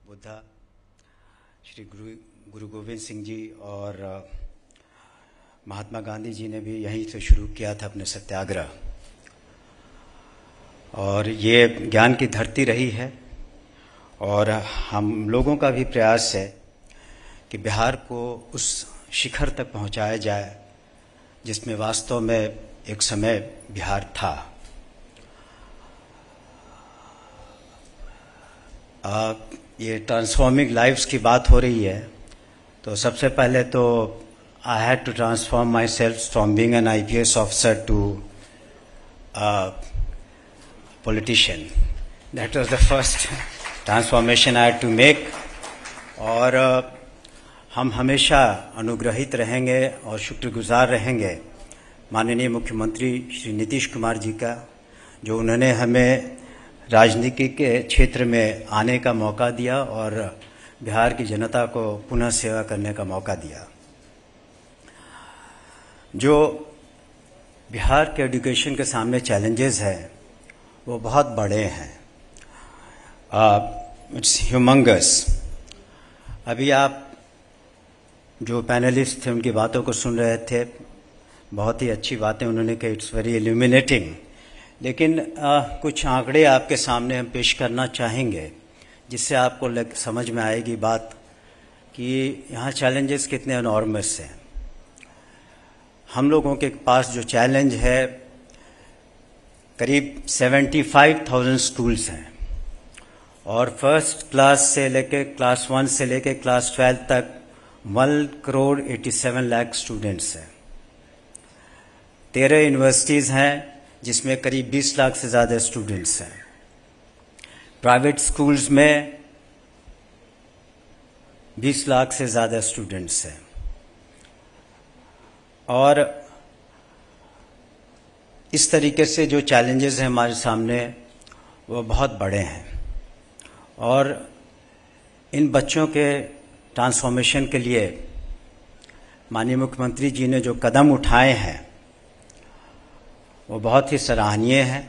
बुद्धा श्री गुरु गोविंद सिंह जी और महात्मा गांधी जी ने भी यहीं से शुरू किया था अपने सत्याग्रह। और ये ज्ञान की धरती रही है और हम लोगों का भी प्रयास है कि बिहार को उस शिखर तक पहुंचाया जाए जिसमें वास्तव में एक समय बिहार था। ये ट्रांसफॉर्मिंग लाइव्स की बात हो रही है, तो सबसे पहले तो I had to transform myself from being an IPS officer to politician. That was the first transformation I had to make. और हम हमेशा अनुग्रहित रहेंगे और शुक्रगुजार रहेंगे माननीय मुख्यमंत्री श्री नीतीश कुमार जी का, जो उन्होंने हमें राजनीति के क्षेत्र में आने का मौका दिया और बिहार की जनता को पुनः सेवा करने का मौका दिया। जो बिहार के एजुकेशन के सामने चैलेंजेस हैं वो बहुत बड़े हैं। It's humongous. अभी आप जो पैनलिस्ट थे उनकी बातों को सुन रहे थे, बहुत ही अच्छी बातें उन्होंने कही, इट्स वेरी इल्यूमिनेटिंग। लेकिन कुछ आंकड़े आपके सामने हम पेश करना चाहेंगे जिससे आपको समझ में आएगी बात कि यहाँ चैलेंजेस कितने एनॉर्मस हैं। हम लोगों के पास जो चैलेंज है, करीब 75,000 स्कूल्स हैं और फर्स्ट क्लास से लेके क्लास 1 से लेके क्लास 12 तक 1,87,00,000 स्टूडेंट्स हैं। 13 यूनिवर्सिटीज़ हैं जिसमें करीब 20 लाख से ज़्यादा स्टूडेंट्स हैं। प्राइवेट स्कूल्स में 20 लाख से ज़्यादा स्टूडेंट्स हैं। और इस तरीके से जो चैलेंजेस हैं हमारे सामने वो बहुत बड़े हैं। और इन बच्चों के ट्रांसफॉर्मेशन के लिए माननीय मुख्यमंत्री जी ने जो कदम उठाए हैं वो बहुत ही सराहनीय है।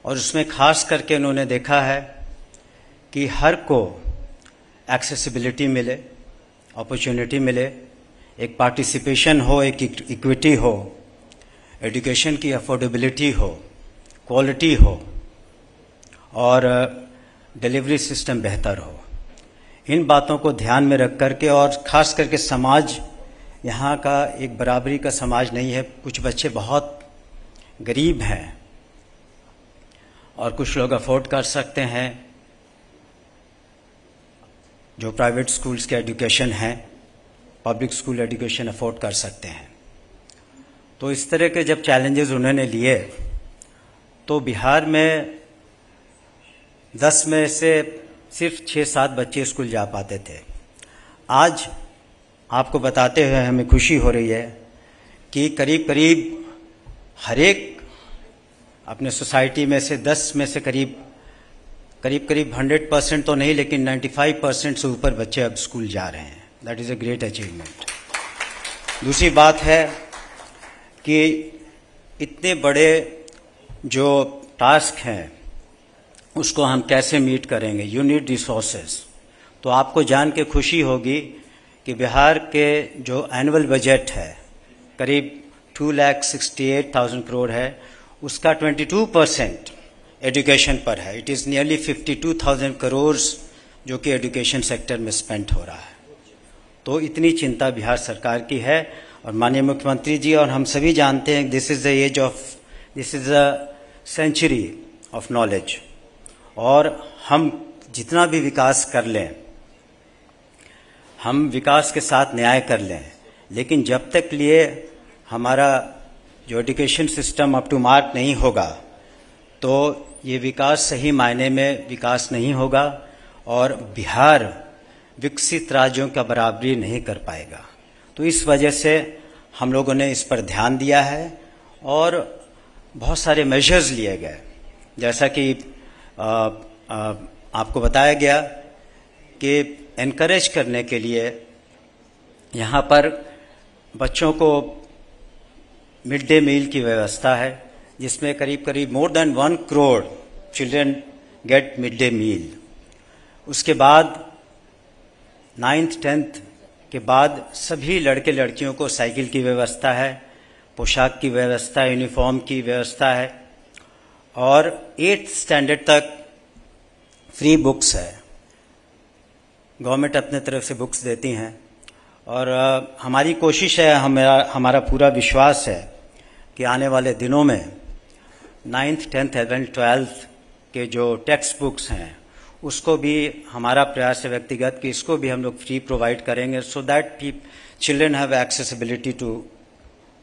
और उसमें खास करके उन्होंने देखा है कि हर को एक्सेसिबिलिटी मिले, अपॉर्चुनिटी मिले, एक पार्टिसिपेशन हो, एक इक्विटी हो, एजुकेशन की अफोर्डेबिलिटी हो, क्वालिटी हो और डिलीवरी सिस्टम बेहतर हो। इन बातों को ध्यान में रख करके, और खास करके समाज यहाँ का एक बराबरी का समाज नहीं है। कुछ बच्चे बहुत गरीब हैं और कुछ लोग अफोर्ड कर सकते हैं, जो प्राइवेट स्कूल्स के एजुकेशन हैं, पब्लिक स्कूल एजुकेशन अफोर्ड कर सकते हैं। तो इस तरह के जब चैलेंजेस उन्होंने लिए तो बिहार में 10 में से सिर्फ 6-7 बच्चे स्कूल जा पाते थे। आज आपको बताते हुए हमें खुशी हो रही है कि करीब करीब हर एक अपने सोसाइटी में से 10 में से करीब 100% तो नहीं, लेकिन 95% से ऊपर बच्चे अब स्कूल जा रहे हैं। That is a great achievement. दूसरी बात है कि इतने बड़े जो टास्क हैं उसको हम कैसे मीट करेंगे। You need resources. तो आपको जान के खुशी होगी कि बिहार के जो एनुअल बजट है करीब 2,68,000 करोड़ है, उसका 22% एजुकेशन पर है। इट इज़ नियरली 52,000 करोड़ जो कि एजुकेशन सेक्टर में स्पेंड हो रहा है। तो इतनी चिंता बिहार सरकार की है। और माननीय मुख्यमंत्री जी और हम सभी जानते हैं this is the century of knowledge. और हम जितना भी विकास कर लें, हम विकास के साथ न्याय कर लें, लेकिन जब तक लिए हमारा जो education system up to mark नहीं होगा तो ये विकास सही मायने में विकास नहीं होगा और बिहार विकसित राज्यों का बराबरी नहीं कर पाएगा। तो इस वजह से हम लोगों ने इस पर ध्यान दिया है और बहुत सारे मेजर्स लिए गए। जैसा कि आपको बताया गया कि एनकरेज करने के लिए यहाँ पर बच्चों को मिड डे मील की व्यवस्था है, जिसमें करीब करीब more than 1 crore children get mid day meal. उसके बाद 9th 10th के बाद सभी लड़के लड़कियों को साइकिल की व्यवस्था है, पोशाक की व्यवस्था, यूनिफॉर्म की व्यवस्था है और 8th स्टैंडर्ड तक फ्री बुक्स है। गवर्नमेंट अपने तरफ से बुक्स देती हैं और हमारी कोशिश है, हमारा पूरा विश्वास है कि आने वाले दिनों में 9th 10th 11th 12th के जो टेक्स्ट बुक्स हैं उसको भी हमारा प्रयास है व्यक्तिगत कि इसको भी हम लोग फ्री प्रोवाइड करेंगे, so that children have accessibility to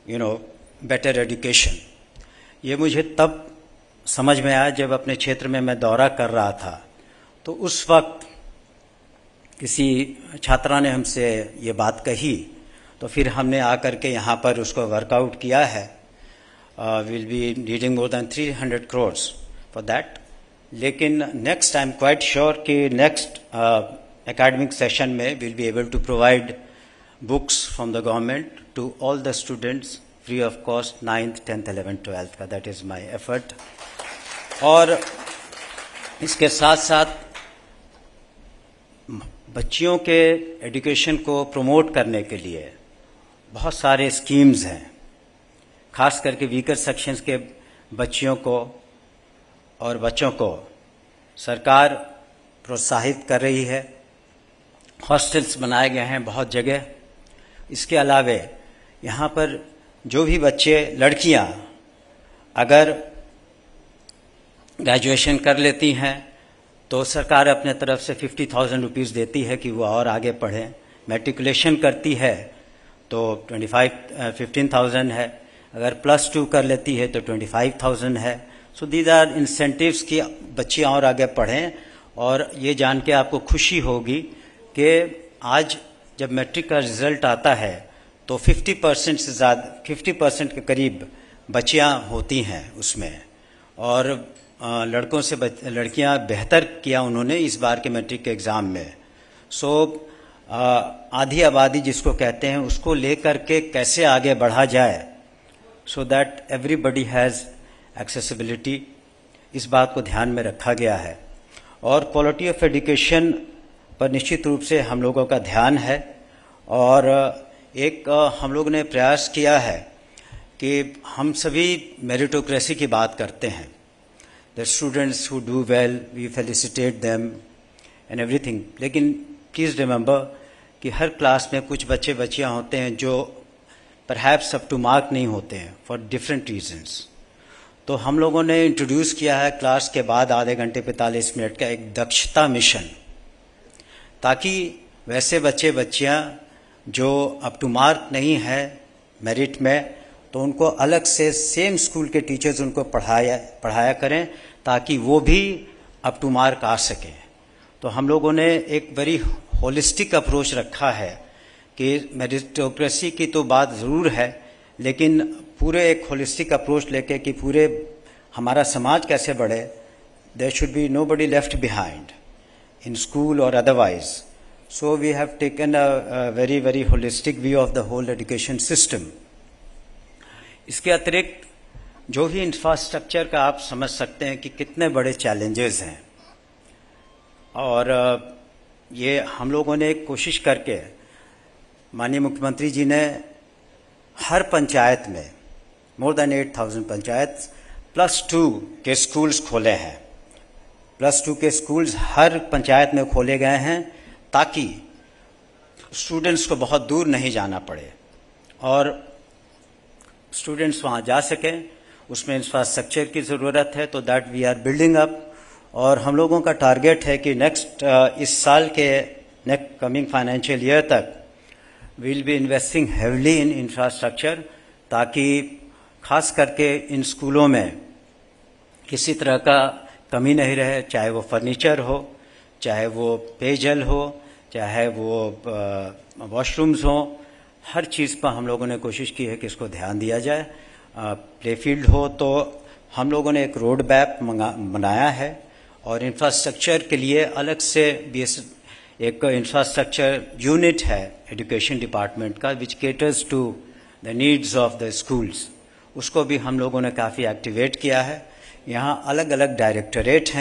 better education. ये मुझे तब समझ में आया जब अपने क्षेत्र में मैं दौरा कर रहा था, तो उस वक्त किसी छात्रा ने हमसे ये बात कही, तो फिर हमने आकर के यहाँ पर उसको वर्कआउट किया है। Will be needing more than 300 crores for that. लेकिन next I am quite sure कि नेक्स्ट एकेडमिक सेशन में will be able to provide books from the government to all the students free of cost 9th 10th 11th 12th का। That is my effort. और इसके साथ साथ बच्चियों के education को प्रमोट करने के लिए बहुत सारे स्कीम्स हैं, खास करके वीकर सेक्शंस के बच्चियों को और बच्चों को सरकार प्रोत्साहित कर रही है। हॉस्टल्स बनाए गए हैं बहुत जगह। इसके अलावे यहाँ पर जो भी बच्चे लड़कियाँ अगर ग्रेजुएशन कर लेती हैं तो सरकार अपने तरफ से 50,000 रुपीज़ देती है कि वो और आगे पढ़ें। मैट्रिकुलेशन करती है तो 15,000 है, अगर +2 कर लेती है तो 25,000 है। सो दीज आर इंसेंटिव्स कि बच्चियाँ और आगे पढ़ें। और ये जान के आपको खुशी होगी कि आज जब मैट्रिक का रिजल्ट आता है तो 50% से ज़्यादा 50% के करीब बच्चियाँ होती हैं उसमें, और लड़कों से लड़कियां बेहतर किया उन्होंने इस बार के मैट्रिक के एग्ज़ाम में। सो आधी आबादी जिसको कहते हैं उसको लेकर के कैसे आगे बढ़ा जाए, so that everybody has accessibility, इस बात को ध्यान में रखा गया है। और क्वालिटी ऑफ एजुकेशन पर निश्चित रूप से हम लोगों का ध्यान है। और एक हम लोगों ने प्रयास किया है कि हम सभी मेरिटोक्रेसी की बात करते हैं। The students who do well, we felicitate them and everything. लेकिन please remember कि हर क्लास में कुछ बच्चे बच्चियाँ होते हैं जो perhaps up to mark नहीं होते हैं for different reasons. तो हम लोगों ने इंट्रोड्यूस किया है क्लास के बाद आधे घंटे 45 मिनट का एक दक्षता मिशन, ताकि वैसे बच्चे बच्चियाँ जो अप टू मार्क नहीं है मेरिट में, तो उनको अलग से सेम स्कूल के टीचर्स उनको पढ़ाया करें ताकि वो भी अप टू मार्क आ सकें। तो हम लोगों ने एक वेरी होलिस्टिक अप्रोच रखा है कि मेरिटोक्रेसी की तो बात ज़रूर है, लेकिन पूरे एक होलिस्टिक अप्रोच लेके कि पूरे हमारा समाज कैसे बढ़े। There should be nobody left behind in school और otherwise. So we have taken a very very holistic view of the whole education system. इसके अतिरिक्त जो भी इंफ्रास्ट्रक्चर का आप समझ सकते हैं कि कितने बड़े चैलेंजेस हैं, और ये हम लोगों ने कोशिश करके, माननीय मुख्यमंत्री जी ने हर पंचायत में मोर देन 8,000 पंचायत +2 के स्कूल्स खोले हैं। +2 के स्कूल्स हर पंचायत में खोले गए हैं ताकि स्टूडेंट्स को बहुत दूर नहीं जाना पड़े और स्टूडेंट्स वहाँ जा सकें। उसमें इंफ्रास्ट्रक्चर की ज़रूरत है, तो that we are building up. और हम लोगों का टारगेट है कि नेक्स्ट इस साल के नेक्स्ट कमिंग फाइनेंशियल ईयर तक will be investing heavily in infrastructure, ताकि खास करके इन स्कूलों में किसी तरह का कमी नहीं रहे, चाहे वो फर्नीचर हो, चाहे वो पेयजल हो, चाहे वो वॉशरूम्स हो। हर चीज़ पर हम लोगों ने कोशिश की है कि इसको ध्यान दिया जाए। प्ले फील्ड हो तो हम लोगों ने एक रोड मैप बनाया है, और इंफ्रास्ट्रक्चर के लिए अलग से एक इंफ्रास्ट्रक्चर यूनिट है एजुकेशन डिपार्टमेंट का, which caters to the needs of the schools. उसको भी हम लोगों ने काफ़ी एक्टिवेट किया है। यहाँ अलग अलग डायरेक्टरेट हैं।